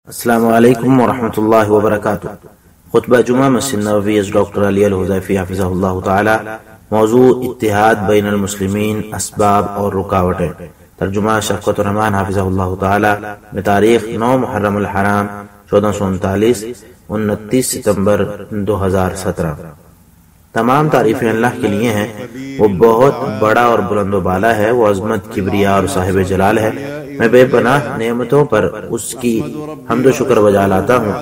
السلام علیکم ورحمۃ اللہ وبرکاتہ۔ خطبہ جمعہ مسجد نبوی ڈاکٹر علی الحذیفی حفظہ اللہ تعالی۔ موضوع اتحاد بین المسلمین، اسباب اور رکاوٹیں۔ ترجمہ شفقت الرحمان حفظہ اللہ تعالی۔ بتاریخ 9 محرم الحرام 1439، 29 ستمبر 2017۔ تمام تعریفیں اللہ کے لیے ہیں، وہ بہت بڑا اور بلند و بالا ہے، وہ عظمت، کبریا اور صاحب جلال ہے۔ میں بے پناہ نعمتوں پر اس کی حمد و شکر بجا لاتا ہوں،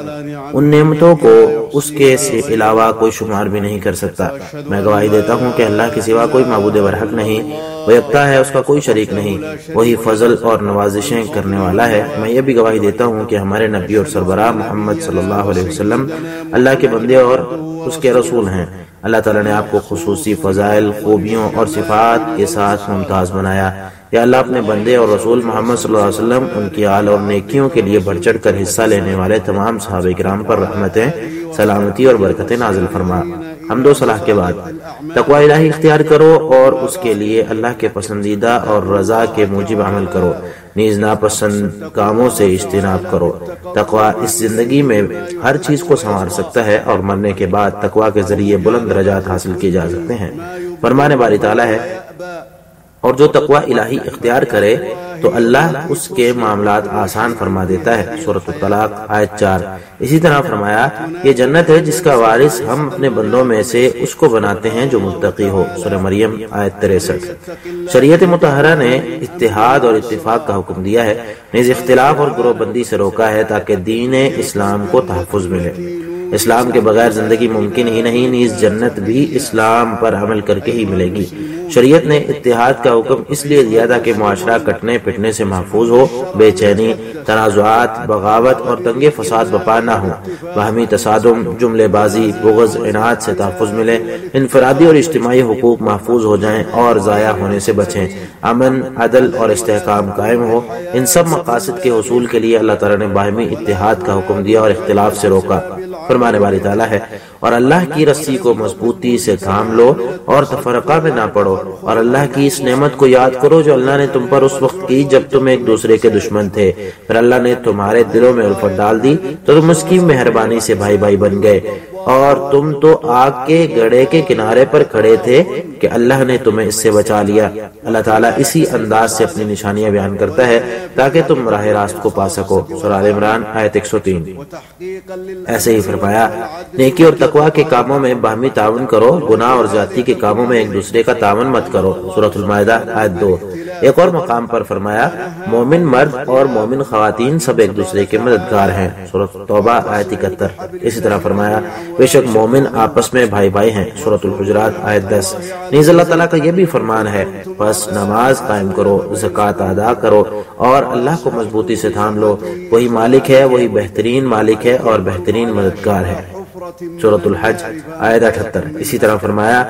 ان نعمتوں کو اس کے سے علاوہ کوئی شمار بھی نہیں کر سکتا۔ میں گواہی دیتا ہوں کہ اللہ کے سوا کوئی معبود برحق نہیں، وہ یکتا ہے، اس کا کوئی شریک نہیں، وہی فضل اور نوازشیں کرنے والا ہے۔ میں یہ بھی گواہی دیتا ہوں کہ ہمارے نبی اور سربراہ محمد صلی اللہ علیہ وسلم اللہ کے بندے اور اس کے رسول ہیں۔ اللہ تعالیٰ نے آپ کو خصوصی فضائل، خوبیوں اور صفات کے ساتھ ممتاز بنایا۔ یا اللہ اپنے بندے اور رسول محمد صلی اللہ علیہ وسلم، ان کی آل اور نیکیوں کے لیے بڑھ چڑھ کر حصہ لینے والے تمام صحابہ کرام پر رحمتیں، سلامتی اور برکتیں نازل فرما۔ حمد و صلاح کے بعد تقوی الہی اختیار کرو اور اس کے لیے اللہ کے پسندیدہ اور رضا کے موجب عمل کرو، نیز ناپسند کاموں سے اجتناب کرو۔ تقوی اس زندگی میں ہر چیز کو سنوار سکتا ہے اور مرنے کے بعد تقوی کے ذریعے بلند درجات حاصل کیے جا سکتے ہیں۔ فرمان باری تعالیٰ ہے، اور جو تقوی الہی اختیار کرے تو اللہ اس کے معاملات آسان فرما دیتا ہے۔ سورۃ الطلاق آیت 4۔ اسی طرح فرمایا، یہ جنت ہے جس کا وارث ہم اپنے بندوں میں سے اس کو بناتے ہیں جو متقی ہو۔ سورہ مریم آیت 63۔ شریعت مطہرہ نے اتحاد اور اتفاق کا حکم دیا ہے، نیز اختلاف اور گروہ بندی سے روکا ہے تاکہ دین اسلام کو تحفظ ملے۔ اسلام کے بغیر زندگی ممکن ہی نہیں، نیز جنت بھی اسلام پر عمل کر کے ہی ملے گی۔ شریعت نے اتحاد کا حکم اس لیے دیا تھا کہ معاشرہ کٹنے پٹنے سے محفوظ ہو، بے چینی، تنازعات، بغاوت اور دنگے فساد بپا نہ ہو، باہمی تصادم، جملے بازی، بغض، عناد سے تحفظ ملے، انفرادی اور اجتماعی حقوق محفوظ ہو جائیں اور ضائع ہونے سے بچیں، امن، عدل اور استحکام قائم ہو۔ ان سب مقاصد کے حصول کے لیے اللہ تعالیٰ نے باہمی اتحاد کا حکم دیا اور اختلاف سے روکا۔ فرمانے والی تعالیٰ ہے، اور اللہ کی رسی کو مضبوطی سے تھام لو اور تفرقہ میں نہ پڑو، اور اللہ کی اس نعمت کو یاد کرو جو اللہ نے تم پر اس وقت کی جب تم ایک دوسرے کے دشمن تھے، پھر اللہ نے تمہارے دلوں میں الفت ڈال دی تو تم اس کی مہربانی سے بھائی بھائی بن گئے، اور تم تو آگ کے گڑھے کے کنارے پر کھڑے تھے کہ اللہ نے تمہیں اس سے بچا لیا۔ اللہ تعالیٰ اسی انداز سے اپنی نشانیاں بیان کرتا ہے تاکہ تم راہ راست کو پا سکو۔ سورہ آل عمران آیت 103۔ ایسے ہی فرمایا، نیکی اور تقوی کے کاموں میں باہمی تعاون کرو، گناہ اور زیادتی کے کاموں میں ایک دوسرے کا تعاون مت کرو۔ سورۃ المائدہ آیت 2۔ ایک اور مقام پر فرمایا، مومن مرد اور مومن خواتین سب ایک دوسرے کے مددگار ہیں۔ سورۃ توبہ آیت 71۔ اسی طرح فرمایا، بے شک مومن آپس میں بھائی بھائی ہیں۔ سورۃ الحجرات آیت 10۔ نیز اللہ تعالیٰ کا یہ بھی فرمان ہے، بس نماز قائم کرو، زکوٰۃ ادا کرو اور اللہ کو مضبوطی سے تھام لو، وہی مالک ہے، وہی بہترین مالک ہے اور بہترین مددگار ہے۔ سورۃ الحج آیت 78۔ اسی طرح فرمایا،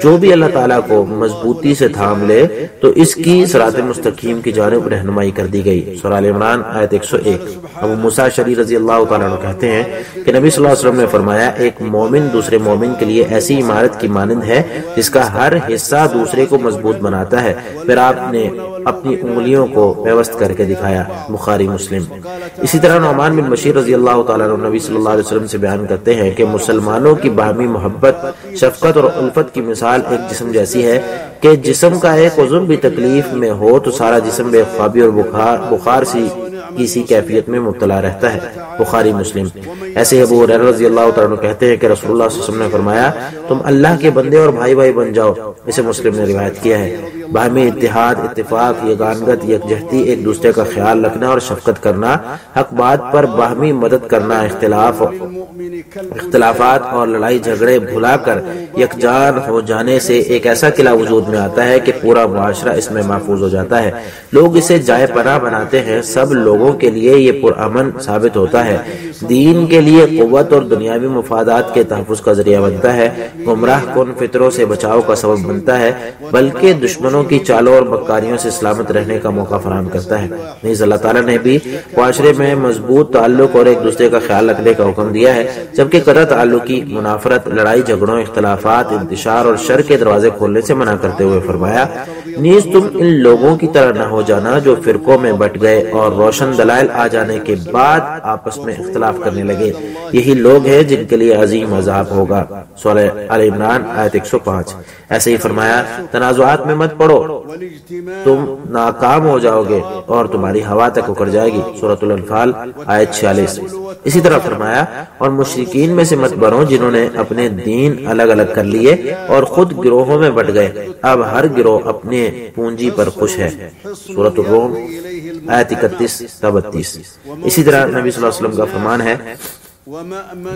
جو بھی اللہ تعالیٰ کو مضبوطی سے تھام لے تو اس کی صراط مستقیم کی جانب رہنمائی کر دی گئی۔ سورہ آل عمران آیت 101۔ ابو موسیٰ اشعری رضی اللہ تعالیٰ عنہ کہتے ہیں کہ نبی صلی اللہ علیہ وسلم نے فرمایا، ایک مومن دوسرے مومن کے لیے ایسی عمارت کی مانند ہے جس کا ہر حصہ دوسرے کو مضبوط بناتا ہے۔ پھر آپ نے اپنی انگلیوں کو پیوست کر کے دکھایا۔ بخاری مسلم۔ اسی طرح نعمان بن بشیر رضی اللہ تعالیٰ عنہ نبی صلی اللہ علیہ وسلم سے بیان کرتے ہیں کہ مسلمانوں کی باہمی محبت، شفقت اور الفت کی مثال ایک جسم جیسی ہے کہ جسم کا ایک عضو بھی تکلیف میں ہو تو سارا جسم بے خوابی اور بخار سی کسی کیفیت میں مبتلا رہتا ہے۔ بخاری مسلم۔ ایسے ہی ابو ہریرہ رضی اللہ تعالیٰ عنہ کہتے ہیں کہ رسول اللہ صلی اللہ علیہ وسلم نے فرمایا، تم اللہ کے بندے اور بھائی بھائی بن جاؤ۔ اسے مسلم نے روایت کیا ہے۔ باہمی اتحاد، اتفاق، یگانگت، یکجہتی، ایک دوسرے کا خیال رکھنا اور شفقت کرنا، حق بات پر باہمی مدد کرنا، اختلافات اور لڑائی جھگڑے بھلا کر یکجان ہو جانے سے ایک ایسا قلعہ وجود میں آتا ہے کہ پورا معاشرہ اس میں محفوظ ہو جاتا ہے۔ لوگ اسے جائے پناہ بناتے ہیں، سب لوگوں کے لیے یہ پرامن ثابت ہوتا ہے، دین کے لیے قوت اور دنیاوی مفادات کے تحفظ کا ذریعہ بنتا ہے، گمراہ کن فطروں سے بچاؤ کا سبب بنتا ہے، بلکہ دشمنوں کی چالوں اور مکاریوں سے سلامت رہنے کا موقع فراہم کرتا ہے۔ نیز اللہ تعالیٰ نے بھی معاشرے میں مضبوط تعلق اور ایک دوسرے کا خیال رکھنے کا حکم دیا ہے، جبکہ قطع تعلقی، منافرت، لڑائی جھگڑوں، اختلافات، انتشار اور شر کے دروازے کھولنے سے منع کرتے ہوئے فرمایا، نیز تم ان لوگوں کی طرح نہ ہو جانا جو فرقوں میں بٹ گئے اور روشن دلائل آ جانے کے بعد آپس میں اختلاف کرنے لگے، یہی لوگ ہیں جن کے لیے عظیم عذاب ہوگا۔ سورہ آل عمران آیت 105۔ ایسے ہی فرمایا تنازعات میں مت پڑو، تم ناکام ہو جاؤ گے اور تمہاری ہوا تک اکڑ جائے گی۔ سورۃ الانفال آیت 46۔ اسی طرح فرمایا اور مشرکین میں سے مت بنو جنہوں نے اپنے دین الگ الگ کر لیے اور خود گروہوں میں بٹ گئے، اب ہر گروہ اپنے پونجی پر خوش ہے۔ سورۃ الروم آیت 31-32۔ اسی طرح نبی صلی اللہ علیہ وسلم کا فرمان ہے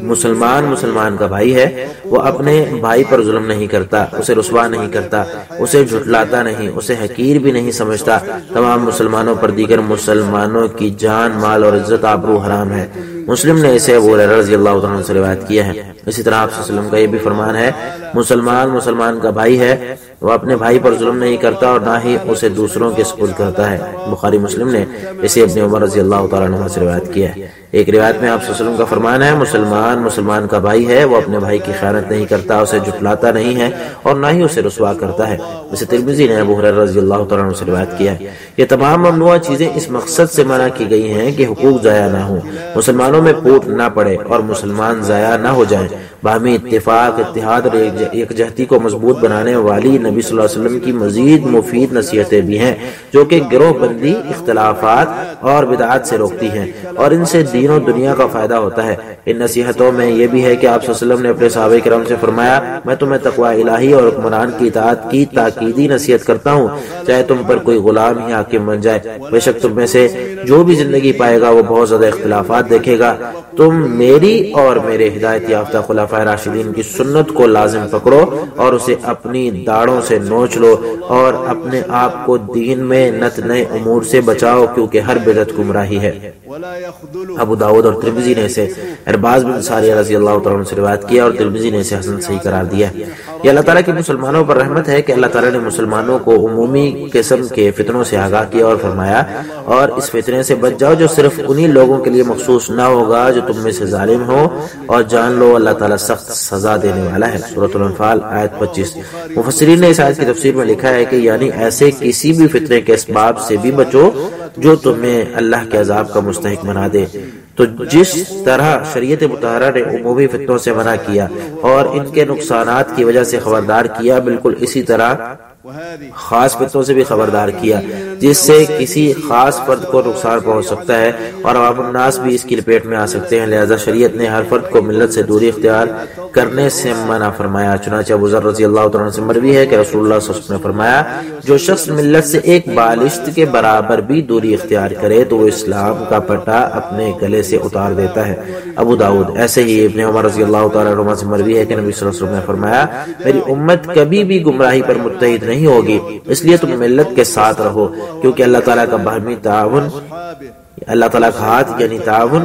مسلمان کا بھائی ہے، وہ اپنے بھائی پر ظلم نہیں کرتا، اسے رسوا نہیں کرتا، اسے جھٹلاتا نہیں، اسے حقیر بھی نہیں سمجھتا۔ تمام مسلمانوں پر دیگر مسلمانوں کی جان، مال اور عزت آبرو حرام ہے۔ مسلم نے اسے ابو ہریرہ رضی اللہ عنہ سے روایت کیا ہے۔ اسی طرح آپ صلی اللہ علیہ وسلم کا یہ بھی فرمان ہے مسلمان کا بھائی ہے، وہ اپنے بھائی پر ظلم نہیں کرتا اور نہ ہی اسے دوسروں کے سپرد کرتا ہے۔ بخاری مسلم نے اسے ابن عمر رضی اللہ تعالیٰ عنہ سے روایت کیا ہے۔ ایک روایت میں آپ صلی اللہ علیہ وسلم کا فرمان ہے مسلمان کا بھائی ہے، وہ اپنے بھائی کی خیانت نہیں کرتا، اسے جھٹلاتا نہیں ہے اور نہ ہی اسے رسوا کرتا ہے۔ اسے ترمذی نے ابو ہریرہ رضی اللہ تعالیٰ عنہ سے روایت کیا ہے۔ یہ تمام ممنوع چیزیں اس مقصد سے منع کی گئی ہیں کہ حقوق ضائع نہ ہوں، مسلمانوں میں پھوٹ نہ پڑے اور مسلمان ضائع نہ ہو جائیں۔ باہمی اتفاق، اتحاد اور یکجہتی کو مضبوط بنانے والی نبی صلی اللہ علیہ وسلم کی مزید مفید نصیحتیں بھی ہیں جو کہ گروہ بندی، اختلافات اور بدعات سے روکتی ہیں اور ان سے دین و دنیا کا فائدہ ہوتا ہے۔ ان نصیحتوں میں یہ بھی ہے کہ آپ صلی اللہ علیہ وسلم نے اپنے صحابہ کرام سے فرمایا میں تمہیں تقوی الہی اور حکمران کی اطاعت کی تاکیدی نصیحت کرتا ہوں، چاہے تم پر کوئی غلام ہی حاکم بن جائے۔ بے شک تم میں سے جو بھی زندگی پائے گا وہ بہت زیادہ اختلافات دیکھے گا۔ تم میری اور میرے ہدایت یافتہ خلفائے راشدین کی سنت کو لازم پکڑو اور اسے اپنی داڑھوں سے نوچ لو اور اپنے آپ کو دین میں نت نئے امور سے بچاؤ کیونکہ ہر بدعت گمراہی ہے۔ ابو داؤد اور ترمذی نے اسے ارباز بن ساریہ رضی اللہ تعالیٰ عنہ سے روایت کیا اور ترمذی نے اسے حسن صحیح قرار دیا۔ یہ اللہ تعالیٰ کی مسلمانوں پر رحمت ہے کہ اللہ تعالیٰ نے مسلمانوں کو عمومی قسم کے فتنوں سے آگاہ کیا اور فرمایا اور اس فتنے سے بچ جاؤ جو صرف انہی لوگوں کے لیے مخصوص نہ ہوگا جو تم میں سے ظالم ہو، اور جان لو اللہ تعالیٰ سخت سزا دینے والا ہے۔ سورۃ الانفال آیت 25۔ مفسرین نے اس آیت کی تفسیر میں لکھا ہے کہ یعنی ایسے کسی بھی فتنے کے اسباب سے بھی بچو جو تمہیں اللہ کے عذاب کا مستحق بنا دے۔ تو جس طرح شریعت مطہرہ نے عمومی فتنوں سے منع کیا اور ان کے نقصانات کی وجہ سے خبردار کیا، بالکل اسی طرح خاص فتنوں سے بھی خبردار کیا جس سے کسی خاص فرد کو نقصان پہنچ سکتا ہے اور عوام الناس بھی اس کی لپیٹ میں آ سکتے ہیں، لہذا شریعت نے ہر فرد کو ملت سے دوری اختیار کرنے سے منع فرمایا۔ چنانچہ ابو ذر رضی اللہ تعالیٰ عنہ سے مروی ہے کہ رسول اللہ صلی اللہ علیہ وسلم نے فرمایا جو شخص ملت سے ایک بالشت کے برابر بھی دوری اختیار کرے تو وہ اسلام کا پٹا اپنے گلے سے اتار دیتا ہے۔ ابو داؤد۔ ایسے ہی ابن عمر رضی اللہ تعالیٰ عنہ سے مروی ہے کہ نبی صلی اللہ علیہ وسلم نے فرمایا میری امت کبھی بھی گمراہی پر متحد نہیں ہوگی، اس لیے تم ملت کے ساتھ رہو کیونکہ اللہ تعالیٰ کا باہمی تعاون، اللہ تعالیٰ کا ہاتھ یعنی تعاون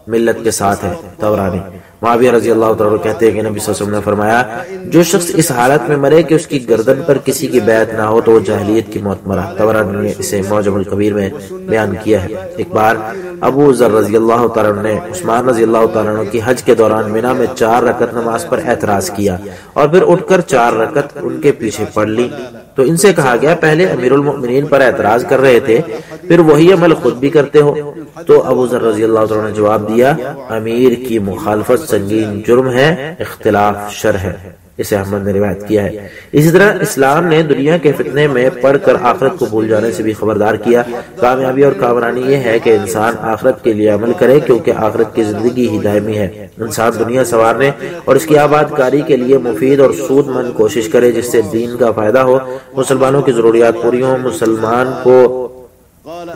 ملت کے ساتھ ہے۔ طبرانی۔ معاویہ رضی اللہ تعالیٰ عنہ کہتے ہیں کہ نبی صلی اللہ علیہ وسلم نے فرمایا جو شخص اس حالت میں مرے کہ اس کی گردن پر کسی کی بیعت نہ ہو تو وہ جاہلیت کی موت مرا۔ طبرانی نے اسے معجم الکبیر میں بیان کیا ہے۔ ایک بار ابو ذر رضی اللہ تعالیٰ عنہ نے عثمان رضی اللہ تعالیٰ عنہ کی حج کے دوران مینا میں 4 رکعت نماز پر اعتراض کیا اور پھر اٹھ کر 4 رکعت ان کے پیچھے پڑھ لی، تو ان سے کہا گیا پہلے امیر المؤمنین پر اعتراض کر رہے تھے پھر وہی عمل خود بھی کرتے ہو؟ تو ابو ذر رضی اللہ تعالیٰ نے جواب دیا امیر کی مخالفت سنگین جرم ہے، اختلاف شر ہے۔ اسے احمد نے روایت کیا ہے۔ اسی طرح اسلام نے دنیا کے فتنے میں پڑھ کر آخرت کو بھول جانے سے بھی خبردار کیا۔ کامیابی اور کامرانی یہ ہے کہ انسان آخرت کے لیے عمل کرے کیونکہ آخرت کی زندگی ہی دائمی ہے۔ انسان دنیا سنوارنے اور اس کی آباد کاری کے لیے مفید اور سود مند کوشش کرے جس سے دین کا فائدہ ہو، مسلمانوں کی ضروریات پوری ہوں، مسلمان کو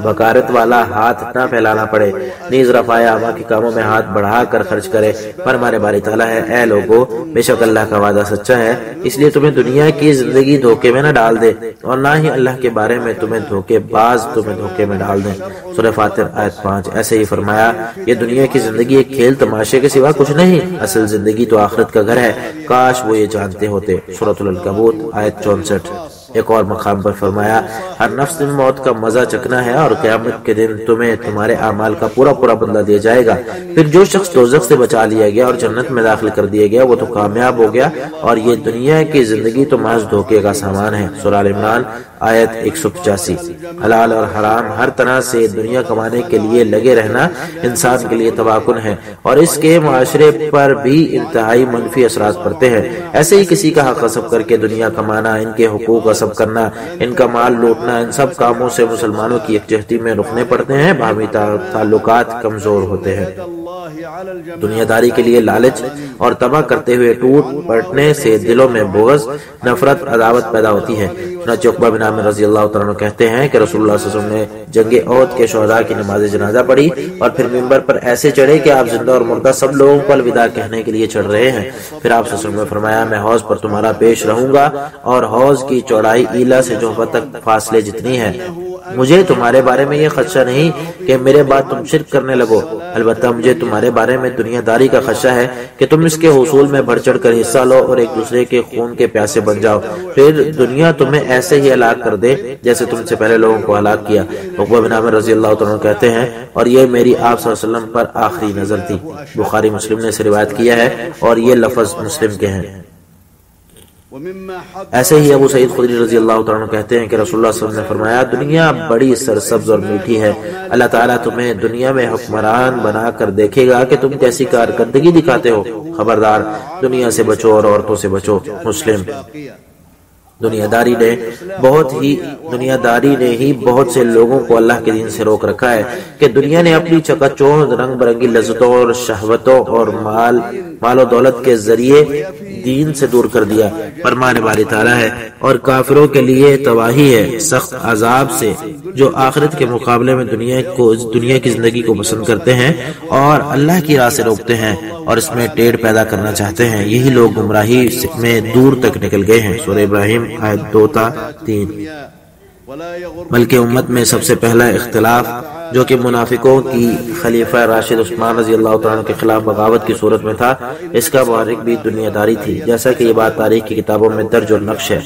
بکارت والا ہاتھ نہ پھیلانا پڑے، نیز رفع اعمال کے کاموں میں ہاتھ بڑھا کر خرچ کرے۔ پر ہمارے باری تعالیٰ ہے اے لوگو بے شک اللہ کا وعدہ سچا ہے، اس لیے تمہیں دنیا کی زندگی دھوکے میں نہ ڈال دے اور نہ ہی اللہ کے بارے میں تمہیں دھوکے باز تمہیں دھوکے میں ڈال دیں۔ سورہ فاطر آیت 5۔ ایسے ہی فرمایا یہ دنیا کی زندگی ایک کھیل تماشے کے سوا کچھ نہیں، اصل زندگی تو آخرت کا گھر ہے، کاش وہ یہ جانتے ہوتے۔ سورۃ العنکبوت آیت 64۔ ایک اور مقام پر فرمایا ہر نفس میں موت کا مزہ چکنا ہے اور قیامت کے دن تمہیں تمہارے اعمال کا پورا بدلہ دیا جائے گا۔ پھر جو شخص دوزخ سے بچا لیا گیا اور جنت میں داخل کر دیا گیا وہ تو کامیاب ہو گیا اور یہ دنیا کی زندگی تو محض دھوکے کا سامان ہے۔ سورہ ال عمران آیت 185۔ حلال اور حرام ہر طرح سے دنیا کمانے کے لیے لگے رہنا انسان کے لیے تباہ کن ہے اور اس کے معاشرے پر بھی انتہائی منفی اثرات پڑتے ہیں۔ ایسے ہی کسی کا حق غصب کر کے دنیا کمانا، ان کے حقوق غصب کرنا، ان کا مال لوٹنا، ان سب کاموں سے مسلمانوں کی یکجہتی میں رکنے پڑتے ہیں، باہمی تعلقات کمزور ہوتے ہیں۔ دنیا داری کے لیے لالچ اور تباہ کرتے ہوئے ٹوٹ پڑنے سے دلوں میں بغض، نفرت، عداوت پیدا ہوتی ہے۔ چنانچہ عقبہ بن عامر رضی اللہ تعالیٰ عنہ کہتے ہیں کہ رسول اللہ صلی اللہ علیہ وسلم نے جنگ احد کے شہداء کی نماز جنازہ پڑھی اور پھر ممبر پر ایسے چڑھے کہ آپ زندہ اور مردہ سب لوگوں کو الوداع کہنے کے لیے چڑھ رہے ہیں۔ پھر آپ صلی اللہ علیہ وسلم نے فرمایا، میں حوض پر تمہارا پیش رہوں گا اور حوض کی چوڑائی ایلا سے جوہفہ تک فاصلے جتنی ہے۔ مجھے تمہارے بارے میں یہ خدشہ نہیں کہ میرے بعد تم شرک کرنے لگو، البتہ مجھے تمہارے بارے میں دنیا داری کا خدشہ ہے کہ تم اس کے حصول میں بڑھ چڑھ کر حصہ لو اور ایک دوسرے کے خون کے پیاسے بن جاؤ، پھر دنیا تمہیں ایسے ہی ہلاک کر دے جیسے تم سے پہلے لوگوں کو ہلاک کیا۔ عقبہ بن عامر رضی اللہ عنہ کہتے ہیں، اور یہ میری آپ صلی اللہ علیہ وسلم پر آخری نظر تھی۔ بخاری مسلم نے اسے روایت کیا ہے اور یہ لفظ مسلم کے ہیں۔ ایسے ہی ابو سعید خدری رضی اللہ عنہ کہتے ہیں کہ رسول اللہ صلی اللہ علیہ وسلم نے فرمایا، دنیا بڑی سرسبز اور میٹھی ہے، اللہ تعالیٰ تمہیں دنیا میں حکمران بنا کر دیکھے گا کہ تم کیسی کارکردگی دکھاتے ہو، خبردار دنیا سے بچو اور عورتوں سے بچو۔ مسلم۔ دنیا داری نے ہی بہت سے لوگوں کو اللہ کے دین سے روک رکھا ہے کہ دنیا نے اپنی چکا چوند رنگ برنگی لذتوں اور شہوتوں اور مال و دولت کے ذریعے دین سے دور کر دیا۔ فرمان باری تعالیٰ ہے، اور کافروں کے لیے تباہی ہے سخت عذاب سے، جو آخرت کے مقابلے میں دنیا کی زندگی کو پسند کرتے ہیں اور اللہ کی راہ سے روکتے ہیں اور اس میں ٹیڑھ پیدا کرنا چاہتے ہیں، یہی لوگ گمراہی میں دور تک نکل گئے ہیں۔ سورہ ابراہیم آیت 2-3۔ بلکہ امت میں سب سے پہلا اختلاف جو کہ منافقوں کی خلیفہ راشد عثمان رضی اللہ تعالیٰ کے خلاف بغاوت کی صورت میں تھا، اس کا محرک بھی دنیا داری تھی، جیسا کہ یہ بات تاریخ کی کتابوں میں درج اور نقش ہے۔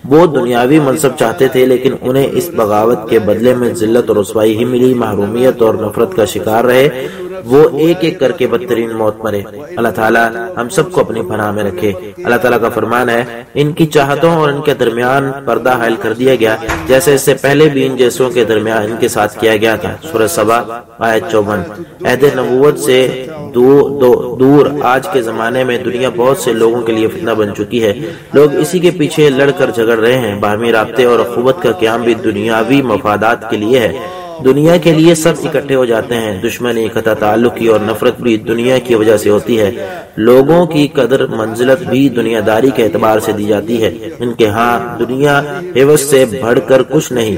وہ دنیاوی منصب چاہتے تھے لیکن انہیں اس بغاوت کے بدلے میں ذلت اور رسوائی ہی ملی، محرومیت اور نفرت کا شکار رہے، وہ ایک ایک کر کے بدترین موت مرے۔ اللہ تعالیٰ ہم سب کو اپنی پناہ میں رکھے۔ اللہ تعالیٰ کا فرمان ہے، ان کی چاہتوں اور ان کے درمیان پردہ حائل کر دیا گیا، جیسے اس سے پہلے بھی ان جیسوں کے درمیان ان کے ساتھ کیا گیا تھا۔ سورہ سبا آیت 54۔ عہد نبوت سے دور آج کے زمانے میں دنیا بہت سے لوگوں کے لیے فتنہ بن چکی ہے، لوگ اسی کے پیچھے لڑ کر جھگڑ رہے ہیں۔ باہمی رابطے اور اخوت کا قیام بھی دنیاوی مفادات کے لیے ہے، دنیا کے لیے سب اکٹھے ہو جاتے ہیں۔ دشمنی، قطع تعلقی اور نفرت بھی دنیا کی وجہ سے ہوتی ہے۔ لوگوں کی قدر منزلت بھی دنیا داری کے اعتبار سے دی جاتی ہے، ان کے ہاں دنیا عوض سے بڑھ کر کچھ نہیں،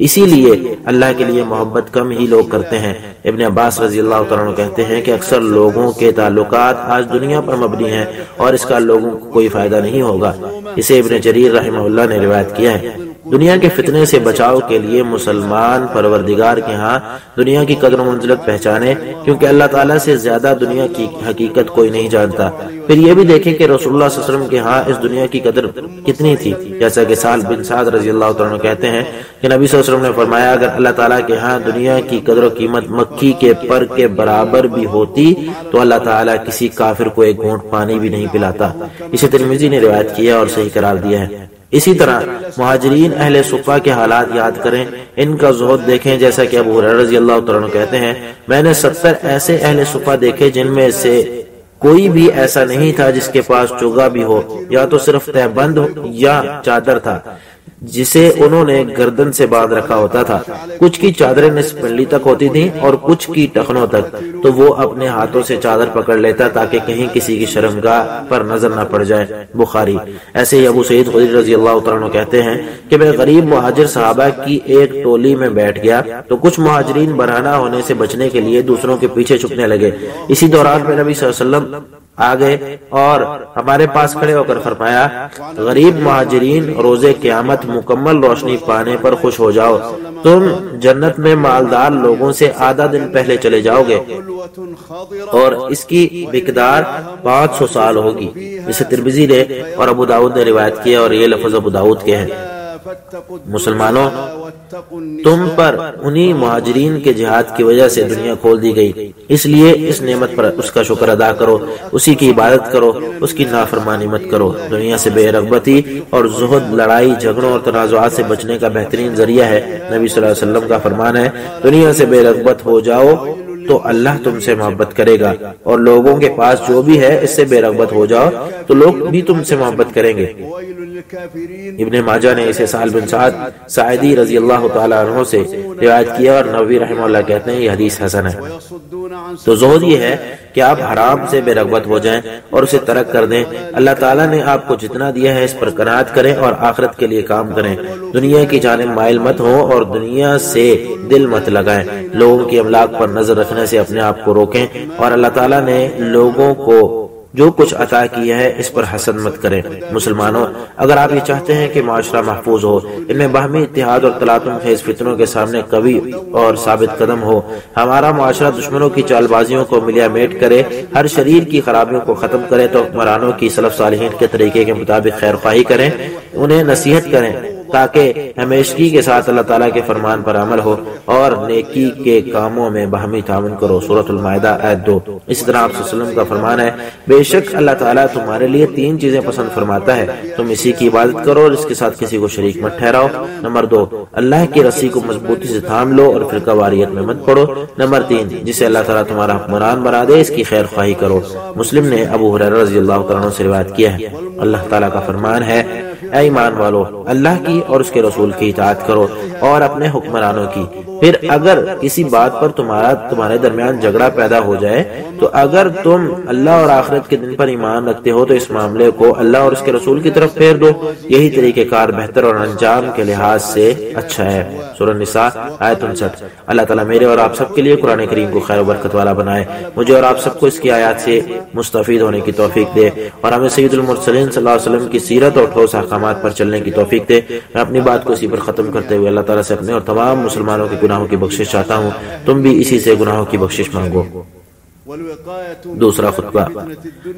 اسی لیے اللہ کے لیے محبت کم ہی لوگ کرتے ہیں۔ ابن عباس رضی اللہ عنہ کہتے ہیں کہ اکثر لوگوں کے تعلقات آج دنیا پر مبنی ہیں اور اس کا لوگوں کو کوئی فائدہ نہیں ہوگا۔ اسے ابن جریر رحمہ اللہ نے روایت کیا ہے۔ دنیا کے فتنے سے بچاؤ کے لیے مسلمان پروردگار کے ہاں دنیا کی قدر و منزلت پہچانے، کیونکہ اللہ تعالیٰ سے زیادہ دنیا کی حقیقت کوئی نہیں جانتا۔ پھر یہ بھی دیکھیں کہ رسول اللہ صلی اللہ علیہ وسلم کے ہاں اس دنیا کی قدر کتنی تھی، جیسا کہ سہل بن سعد رضی اللہ عنہ کہتے ہیں کہ نبی صلی اللہ علیہ وسلم نے فرمایا، اگر اللہ تعالیٰ کے ہاں دنیا کی قدر و قیمت مکھی کے پر کے برابر بھی ہوتی تو اللہ تعالیٰ کسی کافر کو ایک گھونٹ پانی بھی نہیں پلاتا۔ اسے ترمذی نے روایت کیا اور صحیح قرار دیا ہے۔ اسی طرح مہاجرین اہل صفہ کے حالات یاد کریں، ان کا زہد دیکھیں، جیسا کہ ابو ہریرہ رضی اللہ عنہ کہتے ہیں، میں نے 70 ایسے اہل صفہ دیکھے جن میں سے کوئی بھی ایسا نہیں تھا جس کے پاس چوگا بھی ہو، یا تو صرف تہبند یا چادر تھا جسے انہوں نے گردن سے باندھ رکھا ہوتا تھا۔ کچھ کی چادریں نصف پنڈلی تک ہوتی تھیں اور کچھ کی ٹخنوں تک، تو وہ اپنے ہاتھوں سے چادر پکڑ لیتا تاکہ کہیں کسی کی شرمگاہ پر نظر نہ پڑ جائے۔ بخاری۔ ایسے ہی ابو سعید خدری رضی اللہ عنہ کہتے ہیں کہ میں غریب مہاجر صحابہ کی ایک ٹولی میں بیٹھ گیا تو کچھ مہاجرین برہنہ ہونے سے بچنے کے لیے دوسروں کے پیچھے چھپنے لگے۔ اسی دوران میں نبی صلی اللہ علیہ وسلم آ گئے اور ہمارے پاس کھڑے ہو کر فرمایا، غریب مہاجرین روز قیامت مکمل روشنی پانے پر خوش ہو جاؤ، تم جنت میں مالدار لوگوں سے آدھا دن پہلے چلے جاؤ گے اور اس کی مقدار 500 سال ہوگی۔ اسے ترمذی نے اور ابو داؤد نے روایت کیا اور یہ لفظ ابو داؤد کے ہیں۔ مسلمانوں، تم پر انہی مہاجرین کے جہاد کی وجہ سے دنیا کھول دی گئی، اس لیے اس نعمت پر اس کا شکر ادا کرو، اسی کی عبادت کرو، اس کی نافرمانی مت کرو۔ دنیا سے بے رغبتی اور زہد لڑائی جھگڑوں اور تنازعات سے بچنے کا بہترین ذریعہ ہے۔ نبی صلی اللہ علیہ وسلم کا فرمان ہے، دنیا سے بے رغبت ہو جاؤ تو اللہ تم سے محبت کرے گا، اور لوگوں کے پاس جو بھی ہے اس سے بے رغبت ہو جاؤ تو لوگ بھی تم سے محبت کریں گے۔ ابن ماجہ نے اسے سہل بن سعد ساعدی رضی اللہ تعالیٰ عنہ سے روایت کیا، اور نووی رحمہ اللہ کہتے ہیں یہ حدیث حسن ہے۔ تو زہد یہ ہے کہ آپ حرام سے بے رغبت ہو جائیں اور اسے ترک کر دیں۔ اللہ تعالیٰ نے آپ کو جتنا دیا ہے اس پر قناعت کریں اور آخرت کے لیے کام کریں۔ دنیا کی جانب مائل مت ہوں اور دنیا سے دل مت لگائیں۔ لوگوں کی املاک پر نظر رکھنے سے اپنے آپ کو روکیں، اور اللہ تعالیٰ نے لوگوں کو جو کچھ عطا کیا ہے اس پر حسد مت کریں۔ مسلمانوں، اگر آپ یہ چاہتے ہیں کہ معاشرہ محفوظ ہو، ان میں باہمی اتحاد اور تلاطم خیز فتنوں کے سامنے قوی اور ثابت قدم ہو، ہمارا معاشرہ دشمنوں کی چال بازیوں کو ملیا میٹ کرے، ہر شریر کی خرابیوں کو ختم کرے، تو حکمرانوں کی سلف صالحین کے طریقے کے مطابق خیر خواہی کریں، انہیں نصیحت کریں، تاکہ ہمیشگی کے ساتھ اللہ تعالیٰ کے فرمان پر عمل ہو، اور نیکی کے کاموں میں باہمی تعاون کرو۔ سورۃ المائدہ آیت 2۔ اسی طرح آپ صلی اللہ علیہ وسلم کا فرمان ہے، بے شک اللہ تعالیٰ تمہارے لیے 3 چیزیں پسند فرماتا ہے، تم اسی کی عبادت کرو اور اس کے ساتھ کسی کو شریک مت ٹھہراؤ۔ نمبر 2، اللہ کی رسی کو مضبوطی سے تھام لو اور فرقہ واریت میں مت پڑو۔ نمبر 3، جسے اللہ تعالیٰ تمہارا حکمران بنا دے اس کی خیر خواہی کرو۔ مسلم نے ابو ہریرہ رضی اللہ تعالیٰ عنہ سے روایت کیا ہے، اللہ تعالیٰ کا فرمان ہے، اے ایمان والو، اللہ کی اور اس کے رسول کی اطاعت کرو اور اپنے حکمرانوں کی۔ پھر اگر کسی بات پر تمہارے درمیان جھگڑا پیدا ہو جائے تو اگر تم اللہ اور آخرت کے دن پر ایمان رکھتے ہو تو اس معاملے کو اللہ اور اس کے رسول کی طرف پھیر دو، یہی طریقہ کار بہتر اور انجام کے لحاظ سے اچھا ہے۔ سورہ النساء آیت 59۔ اللہ تعالیٰ میرے اور آپ سب کے لیے قرآن کریم کو خیر و برکت والا بنائے، مجھے اور آپ سب کو اس کی آیات سے مستفید ہونے کی توفیق دے، اور ہمیں سید المرسلین صلی اللہ علیہ وسلم کی سیرت اور ٹھوس احکامات پر چلنے کی توفیق دے۔ میں اپنی بات کو اسی پر ختم کرتے ہوئے اللہ تعالیٰ سے اپنے اور تمام مسلمانوں کے گناہوں کی بخشش چاہتا ہوں، تم بھی اسی سے گناہوں کی بخشش مانگو۔ دوسرا خطبہ۔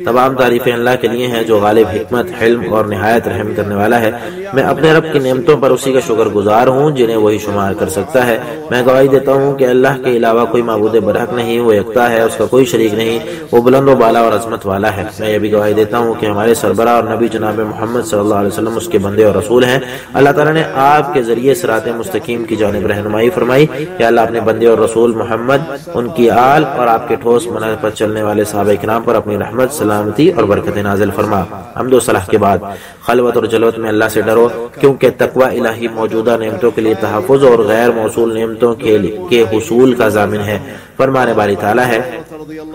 تمام تعریفیں اللہ کے لیے ہیں جو غالب حکمت، حلم اور نہایت رحم کرنے والا ہے۔ میں اپنے رب کی نعمتوں پر اسی کا شکر گزار ہوں جنہیں وہی شمار کر سکتا ہے۔ میں گواہی دیتا ہوں کہ اللہ کے علاوہ کوئی معبود برحق نہیں، وہ یکتا ہے، اس کا کوئی شریک نہیں، وہ بلند و بالا اور عظمت والا ہے۔ میں یہ بھی گواہی دیتا ہوں کہ ہمارے سربراہ اور نبی جناب محمد صلی اللہ علیہ وسلم اس کے بندے اور رسول ہیں۔ اللہ تعالیٰ نے آپ کے ذریعے صراط مستقیم کی جانب رہنمائی فرمائی کہ اللہ اپنے بندے اور رسول محمد، ان کی آل اور آپ کے ٹھوس منہج پر چلنے والے صحابہ کرام پر اپنی رحمت، سلامتی اور برکت نازل فرما۔ حمد و صلاح کے بعد خلوت اور جلوت میں اللہ سے ڈرو، کیونکہ تقوی الہی موجودہ نعمتوں کے لیے تحفظ اور غیر موصول نعمتوں کے حصول کا ضامن ہے۔ فرمانے والی تعالیٰ ہے،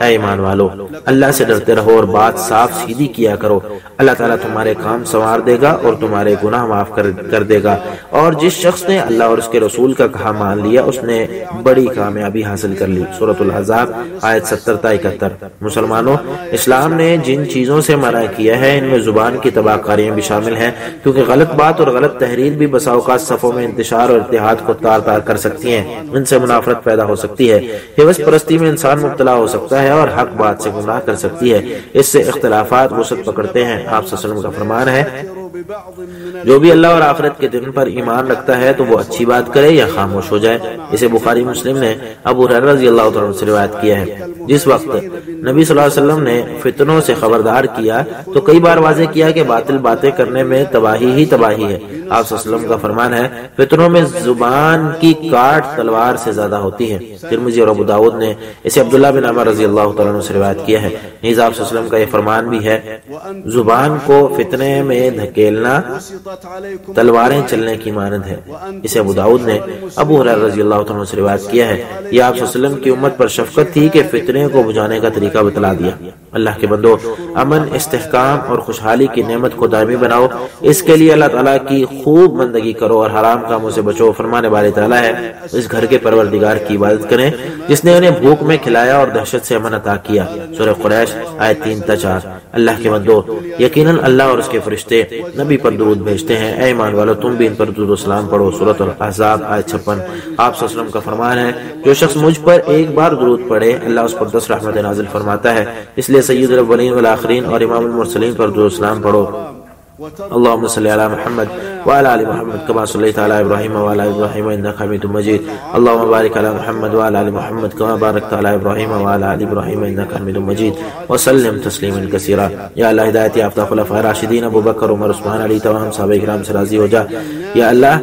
اے ایمان والو، اللہ سے ڈرتے رہو اور بات صاف سیدھی کیا کرو، اللہ تعالیٰ تمہارے کام سنوار دے گا اور تمہارے گناہ معاف کر دے گا۔ اور جس شخص نے اللہ اور اس کے رسول کا کہا مان لیا اس نے بڑی کامیابی حاصل کر لی۔ سورۃ الاحزاب آیت 70 تا 71۔ مسلمانوں، اسلام نے جن چیزوں سے منع کیا ہے ان میں زبان کی تباہ کاریاں بھی شامل ہیں، کیونکہ غلط بات اور غلط تحریر بھی بسا اوقات صفوں میں انتشار اور اتحاد کو تار تار کر سکتی ہیں، ان سے منافرت پیدا ہو سکتی ہے، حوث پرستی میں انسان مبتلا ہو سکتا ہے اور حق بات سے گمراہ کر سکتی ہے، اس سے اختلافات وسعت پکڑتے ہیں۔ آپ صلی اللہ علیہ وسلم کا فرمان ہے، جو بھی اللہ اور آخرت کے دن پر ایمان رکھتا ہے تو وہ اچھی بات کرے یا خاموش ہو جائے۔ اسے بخاری مسلم نے ابو ہریرہ رضی اللہ تعالیٰ عنہ سے روایت کیا ہے۔ جس وقت نبی صلی اللہ علیہ وسلم نے فتنوں سے خبردار کیا تو کئی بار واضح کیا کہ باطل باتیں کرنے میں تباہی ہی تباہی ہے۔ آپ صلی اللہ علیہ وسلم کا فرمان ہے، فتنوں میں زبان کی کاٹ تلوار سے زیادہ ہوتی ہے۔ ترمذی اور ابو داؤد نے اسے عبداللہ بن عمر رضی اللہ تعالیٰ عنہ سے روایت کیا ہے۔ نیز آپ صلی اللہ علیہ وسلم کا یہ فرمان بھی ہے، زبان کو فتنے میں دھکیلنا تلواریں چلنے کی مانند ہے۔ اسے ابو داؤد نے ابو ہریرہ رضی اللہ عنہ سے روایت کیا ہے۔ یہ آپ صلی اللہ علیہ وسلم کی امت پر شفقت تھی کہ فتنے کو بجھانے کا طریقہ بتلا دیا۔ اللہ کے بندو، امن، استحکام اور خوشحالی کی نعمت کو دائمی بناؤ، اس کے لیے اللہ تعالیٰ کی خوب بندگی کرو اور حرام کاموں سے بچو۔ فرمانے والے تعالیٰ ہے، اس گھر کے پروردگار کی عبادت کریں جس نے انہیں بھوک میں کھلایا اور دہشت سے امن عطا کیا۔ سورہ قریش آیت 3 تا 4۔ اللہ کے بندو، یقیناً اللہ اور اس کے فرشتے نبی پر درود بھیجتے ہیں، اے ایمان والو تم بھی ان پر درود و سلام پڑھو۔ سورۃ الاحزاب آیت 56۔ آپ صلی اللہ علیہ وسلم کا فرمان ہے، جو شخص مجھ پر ایک بار درود پڑھے اللہ اس پر 10 رحمت نازل فرماتا ہے، اس لیے سید الاولین والآخرین اور امام المرسلین پر درود و سلام پڑھو۔ اللهم صل على محمد وعلى ال محمد كما صليت على ابراهيم وعلى ال ابراهيم انك حميد مجيد. اللهم بارك على محمد وعلى ال محمد كما باركت على ابراهيم وعلى ال ابراهيم انك حميد مجيد وسلم تسليما كثيرا. یا اللہ ہدایت یافتہ خلفائے راشدین ابو بکر عمر عثمان علی تمام صحابہ کرام سے راضی ہو جا. یا اللہ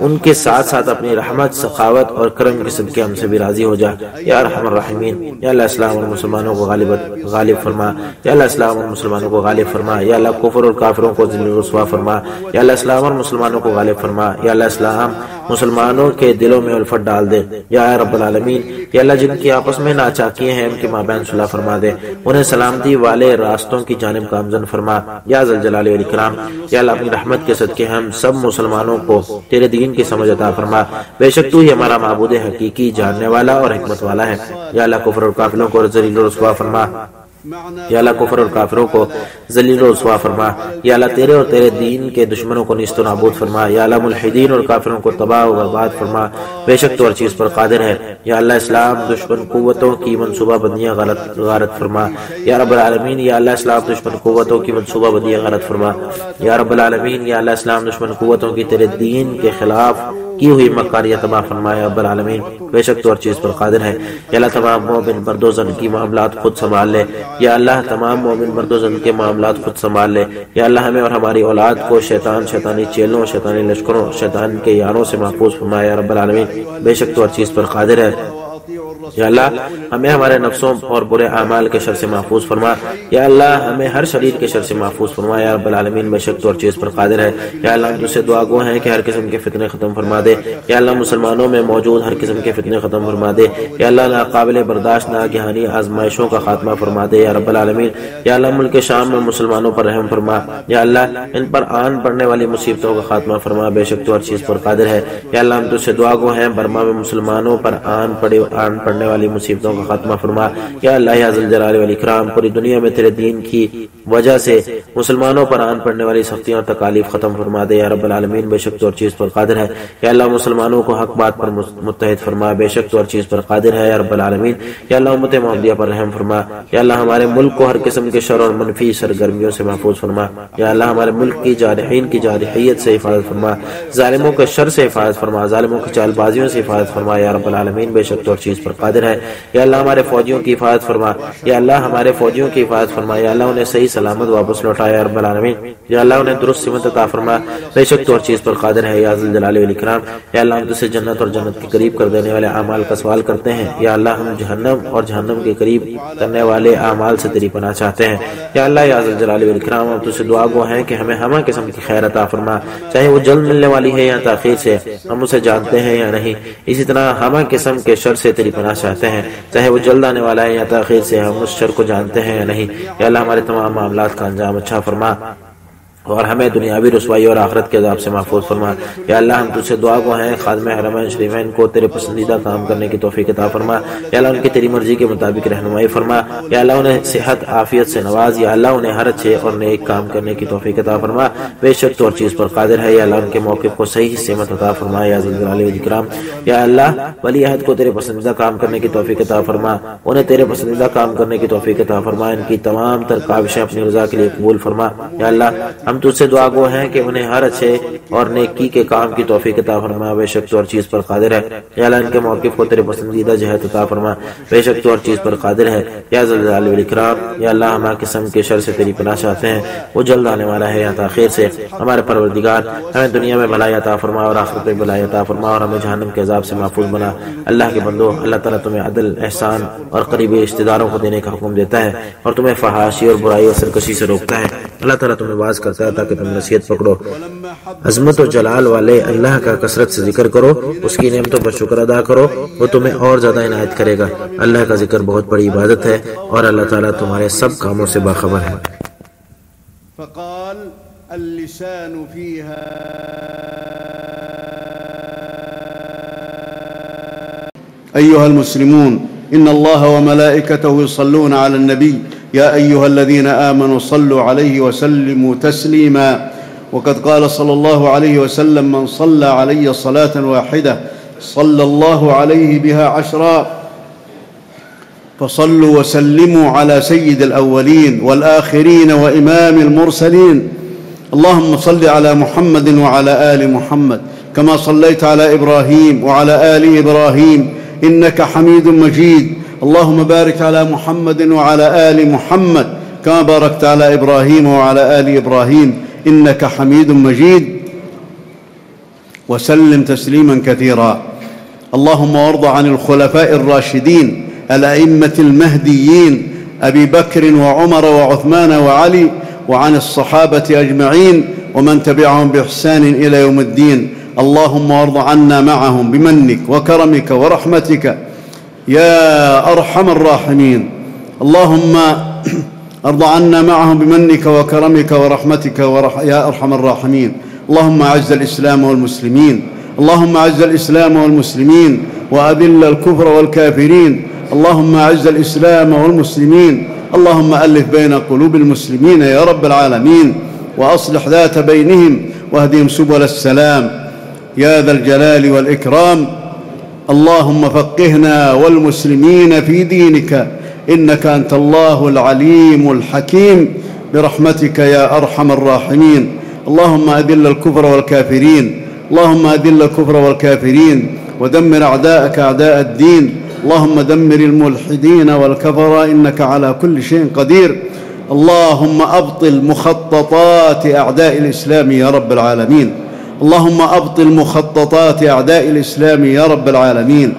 ان کے ساتھ ساتھ اپنی رحمت سخاوت اور کرم کے صدقے ہم سے بھی راضی ہو جا. یا ارحم الراحمین. یا اللہ اسلام اور مسلمانوں کو غالب فرما. یا اللہ اسلام اور مسلمانوں کو غالب فرما. یا اللہ کفر اور کافروں کو ذلیل و رسوا فرما. یا اللہ اسلام اور مسلمانوں کو غالب فرما. یا اللہ اسلام مسلمانوں کے دلوں میں الفت ڈال دے. یا رب العالمین. یا اللہ جن کی آپس میں ناچاکیاں ہیں ان کے مابین صلح فرما دے. انہیں سلامتی والے راستوں کی جانب گامزن فرما. یا ذل جلال والاکرام. یا اللہ اپنی رحمت کے صدقے ہم سب مسلمانوں کو تیرے دین کی سمجھ عطا فرما. بے شک تو ہی ہمارا معبود حقیقی جاننے والا اور حکمت والا ہے. یا اللہ کفر اور کافروں کو ذلیل و رسوا فرما. یا اللہ کفر اور کافروں کو ذلیل و رسوا فرما. یا اللہ تیرے اور تیرے دین کے دشمنوں کو نیست و نابود فرما. یا اللہ ملحدین اور کافروں کو تباہ و برباد فرما. بے شک تو ہر چیز پر قادر ہے. یا اللہ اسلام دشمن قوتوں کی منصوبہ بندیاں غارت فرما. یا رب العالمین. یا اللہ اسلام دشمن قوتوں کی منصوبہ بندیاں غارت فرما. یا رب العالمین. یا اللہ اسلام دشمن قوتوں کی تیرے دین کے خلاف کی ہوئی مکاریاں تباہ فرما. یا رب العالمین. بے شک تو ہر چیز پر قادر ہے. یا اللہ تمام مومن مرد و زن کی معاملات خود سنبھال لے. یا اللہ تمام مومن مرد و زن کے معاملات خود سنبھال لے. یا اللہ ہمیں اور ہماری اولاد کو شیطان شیطانی چیلوں شیطانی لشکروں شیطان کے یاروں سے محفوظ فرما. یا رب العالمین. بے شک تو ہر چیز پر قادر ہے. یا اللہ ہمیں ہمارے نفسوں اور برے اعمال کے شر سے محفوظ فرما. یا اللہ ہمیں ہر شریر کے شر سے محفوظ فرما. یا رب العالمین. بے شک تو ہر چیز پر قادر ہے. یا اللہ ہم تجھ سے دعا گو ہیں کہ ہر قسم کے فتنے ختم فرما دے. یا اللہ مسلمانوں میں موجود ہر قسم کے فتنے ختم فرما دے. یا اللہ ناقابل برداشت ناگہانی آزمائشوں کا خاتمہ فرما دے. یا رب العالمین. یا اللہ ملک شام میں مسلمانوں پر رحم فرما. یا اللہ ان پر آن پڑنے والی مصیبتوں کا خاتمہ فرما. بے شک تو ہر چیز پر قادر ہے. یا اللہ ہم تجھ سے دعا گو ہیں برما میں مسلمانوں پر آن پڑنے والی مصیبتوں کا خاتمہ فرما. یا اللہ یا ذل جلال والاکرام. پوری دنیا میں تیرے دین کی وجہ سے مسلمانوں پر آن پڑنے والی سختیاں اور تکالیف ختم فرما دے. یا رب العالمین. بے شک تو ہر چیز پر قادر ہے. یا اللہ مسلمانوں کو حق بات پر متحد فرما. بے شک تو ہر چیز پر قادر ہے. یا رب العالمین. یا اللہ امت محمدیہ پر رحم فرما. یا اللہ ہمارے ملک کو ہر قسم کے شر اور منفی سرگرمیوں سے محفوظ فرما. یا اللہ ہمارے ملک کی جارحین کی جارحیت سے حفاظت فرما. ظالموں کے شر سے حفاظت فرما. ظالموں کی چال بازیوں سے حفاظت فرما. یا رب العالمین. بے شک تو ہر چیز پر قادر ہے. یا اللہ ہمارے فوجیوں کی حفاظت فرما. یا اللہ ہمارے فوجیوں کی حفاظت فرما. یا اللہ انہیں صحیح سلامت واپس لوٹایا. یا رب العالمین. یا اللہ انہیں درست سمت عطا فرما. بے شک تو ہر چیز پر قادر ہے. یا ذل جلال والاکرام. یا اللہ ہم تجھ سے جنت اور جنت کے قریب کر دینے والے اعمال کا سوال کرتے ہیں. یا اللہ ہم جہنم اور جہنم کے قریب کرنے والے اعمال سے تیری پناہ چاہتے ہیں. یا اللہ یا ذل جلال والاکرام. ہم تجھ سے دعا گو ہیں کہ ہمیں ہمہ قسم کی خیر عطا فرما. چاہے وہ جلد ملنے والی ہے یا تاخیر سے. ہم اسے جانتے ہیں یا نہیں. اسی طرح ہمہ قسم کے شر سے تیری پناہ چاہتے ہیں. چاہے وہ جلد آنے والا ہے یا تاخیر سے. ہم اس شر کو جانتے ہیں یا نہیں. یا اللہ ہمارے تمام معاملات کا انجام اچھا فرما اور ہمیں دنیاوی رسوائی اور آخرت کے عذاب سے محفوظ فرما. یا اللہ ہم تجھ سے دعا گو ہیں خادم حرمین شریفین کو تیرے پسندیدہ کام کرنے کی توفیق عطا فرما. یا اللہ ان کی تیری مرضی کے مطابق رہنمائی فرما. یا اللہ انہیں صحت عافیت سے نواز. یا اللہ انہیں ہر اچھے اور نیک کام کرنے کی توفیق عطا فرما. بے شک تو ہر چیز پر قادر ہے. یا اللہ ان کے موقف کو صحیح سمت عطا فرما. یا ذل جلال والاکرام. یا اللہ ولی عہد کو تیرے پسندیدہ کام کرنے کی توفیق عطا فرما. انہیں تیرے پسندیدہ کام کرنے کی توفیق عطا فرما. ان کی تمام تر کاوشیں اپنی رضا کے لیے قبول فرما. یا اللہ ہم تجھ سے دعا گو ہیں کہ انہیں ہر اچھے اور نیکی کے کام کی توفیق عطا فرما. بے شک تو ہر چیز پر قادر ہے. یا اللہ ان کے موقف کو تیرے پسندیدہ جہت عطا فرما. بے شک تو ہر چیز پر قادر ہے. یا ذل جلال والاکرام. یا اللہ ہم ہر قسم کے شر سے تیری پناہ چاہتے ہیں. وہ جلد آنے والا ہے یا تاخیر سے. ہمارے پروردگار ہمیں دنیا میں بھلائی عطا فرما اور آخرت میں بھلائی عطا فرما اور ہمیں جہنم کے عذاب سے محفوظ بنا. اللہ کے بندو اللہ تعالیٰ تمہیں عدل احسان اور قریبی رشتہ داروں کو دینے کا حکم دیتا ہے اور تمہیں فحاشی اور برائی اور سرکشی سے روکتا ہے. اللہ تعالیٰ تمہیں باز کرتا ہے تاکہ تم نصیحت پکڑو. عظمت و جلال والے اللہ کا کثرت سے ذکر کرو. اس کی نعمتوں پر شکر ادا کرو. وہ تمہیں اور زیادہ عنایت کرے گا. اللہ کا ذکر بہت بڑی عبادت ہے اور اللہ تعالیٰ تمہارے سب کاموں سے باخبر ہے. فقال اللسان فيها أيها المسلمون إن الله وملائكته يصلون على النبي يا أيها الذين آمنوا صلوا عليه وسلموا تسليما وقد قال صلى الله عليه وسلم من صلى علي صلاة واحدة صلى الله عليه بها 10 فصلوا وسلموا على سيد الأولين والآخرين وإمام المرسلين. اللهم صل على محمد وعلى آل محمد كما صليت على إبراهيم وعلى آل إبراهيم إنك حميد مجيد. اللهم بارك على محمد وعلى آل محمد كما باركت على إبراهيم وعلى آل إبراهيم إنك حميد مجيد، وسلم تسليما كثيرا. اللهم وارض عن الخلفاء الراشدين الأئمة المهديين أبي بكر وعمر وعثمان وعلي، وعن الصحابة أجمعين ومن تبعهم بإحسان إلى يوم الدين. اللهم وارض عنا معهم بمنك وكرمك ورحمتك يا أرحم الراحمين. اللهم ارض عنا معهم بمنك وكرمك ورحمتك يا أرحم الراحمين. اللهم أعز الإسلام والمسلمين، اللهم أعز الإسلام والمسلمين وأذل الكفر والكافرين. اللهم أعز الإسلام والمسلمين، اللهم ألف بين قلوب المسلمين يا رب العالمين، وأصلح ذات بينهم واهدهم سبل السلام يا ذا الجلال والإكرام. اللهم فقهنا والمسلمين في دينك، إنك أنت الله العليم الحكيم برحمتك يا أرحم الراحمين. اللهم أذل الكفر والكافرين، اللهم أذل الكفر والكافرين ودمر أعداءك أعداء الدين. اللهم دمر الملحدين والكفر إنك على كل شيء قدير. اللهم أبطل مخططات أعداء الإسلام يا رب العالمين، اللهم أبطل مخططات أعداء الإسلام يا رب العالمين.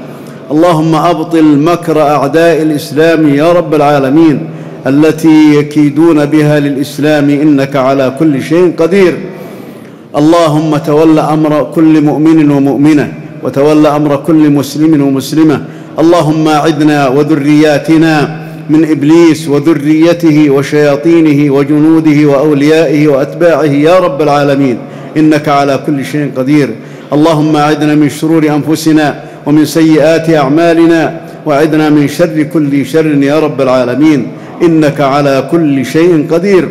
اللهم أبطل مكر أعداء الإسلام يا رب العالمين التي يكيدون بها للإسلام، إنك على كل شيء قدير. اللهم تول أمر كل مؤمن ومؤمنة، وتول أمر كل مسلم ومسلمة. اللهم أعذنا وذرياتنا من إبليس وذريته وشياطينه وجنوده وأوليائه وأتباعه يا رب العالمين، إنك على كل شيء قدير. اللهم أعذنا من شرور أنفسنا ومن سيئات أعمالنا، وأعذنا من شر كل شر يا رب العالمين، إنك على كل شيء قدير.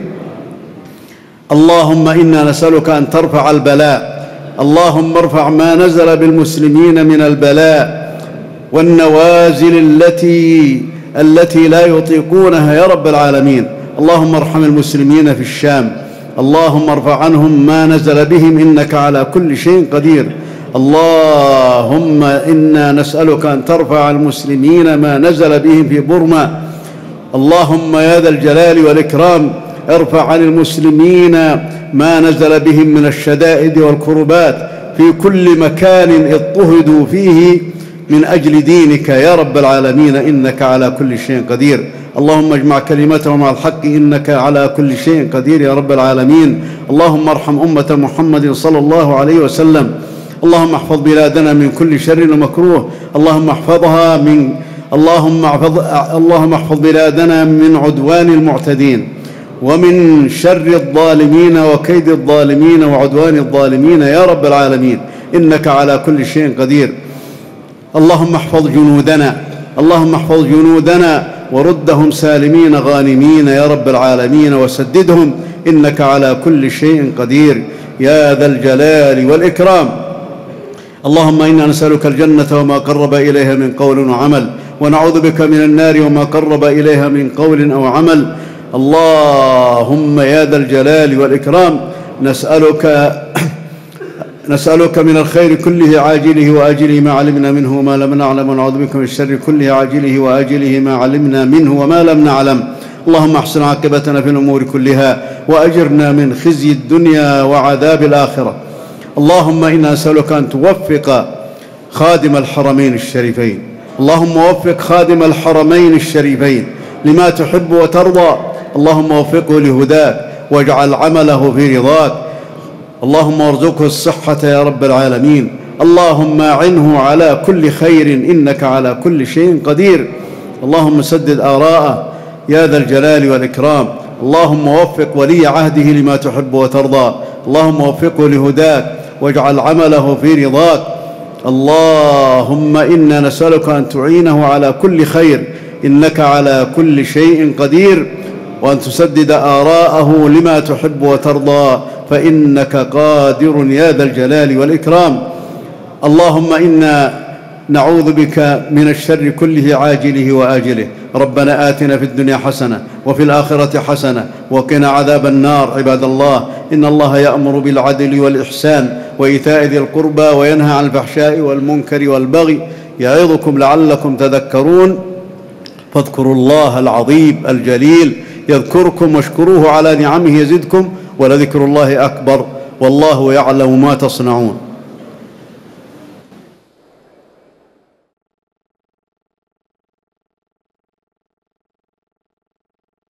اللهم إنا نسألك أن ترفع البلاء، اللهم ارفع ما نزل بالمسلمين من البلاء والنوازل التي لا يطيقونها يا رب العالمين. اللهم ارحم المسلمين في الشام، اللهم ارفع عنهم ما نزل بهم، إنك على كل شيء قدير. اللهم إنا نسألك أن ترفع المسلمين ما نزل بهم في بورما. اللهم يا ذا الجلال والإكرام ارفع عن المسلمين ما نزل بهم من الشدائد والكربات في كل مكان اضطهدوا فيه من أجل دينك يا رب العالمين، إنك على كل شيء قدير. اللهم اجمع كلمتهم على الحق، إنك على كل شيء قدير يا رب العالمين. اللهم ارحم أمة محمد صلى الله عليه وسلم. اللهم احفظ بلادنا من كل شر ومكروه، اللهم احفظ بلادنا من عدوان المعتدين ومن شر الظالمين وكيد الظالمين وعدوان الظالمين يا رب العالمين، إنك على كل شيء قدير. اللهم احفظ جنودنا، اللهم احفظ جنودنا وردهم سالمين غانمين يا رب العالمين، وسددهم، إنك على كل شيء قدير يا ذا الجلال والإكرام. اللهم إنا نسألك الجنة وما قرب إليها من قول وعمل، ونعوذ بك من النار وما قرب إليها من قول أو عمل. اللهم يا ذا الجلال والإكرام نسألك من الخير كله عاجله وآجله ما علمنا منه وما لم نعلم، ونعوذ بك من الشر كله عاجله وآجله ما علمنا منه وما لم نعلم. اللهم احسن عاقبتنا في الأمور كلها، وأجرنا من خزي الدنيا وعذاب الآخرة. اللهم إنا نسألك أن توفق خادم الحرمين الشريفين، اللهم وفق خادم الحرمين الشريفين لما تحب وترضى. اللهم وفقه لهداك واجعل عمله في رضاك. اللهم ارزقه الصحة يا رب العالمين. اللهم أعنه على كل خير، إنك على كل شيء قدير. اللهم سدد آراءه يا ذا الجلال والإكرام. اللهم وفق ولي عهده لما تحب وترضى. اللهم وفقه لهداك واجعل عمله في رضاك. اللهم إنا نسألك أن تعينه على كل خير، إنك على كل شيء قدير، وأن تسدد آراءه لما تحب وترضى، فإنك قادر يا ذا الجلال والإكرام. اللهم إنا نعوذ بك من الشر كله عاجله وآجله. ربنا آتنا في الدنيا حسنة وفي الآخرة حسنة وقنا عذاب النار. عباد الله، إن الله يأمر بالعدل والإحسان وإيتاء ذي القربى وينهى عن الفحشاء والمنكر والبغي يعظكم لعلكم تذكرون. فاذكروا الله العظيم الجليل يذكركم واشكروه على نعمه يزدكم ولذكر الله أكبر والله يعلم ما تصنعون.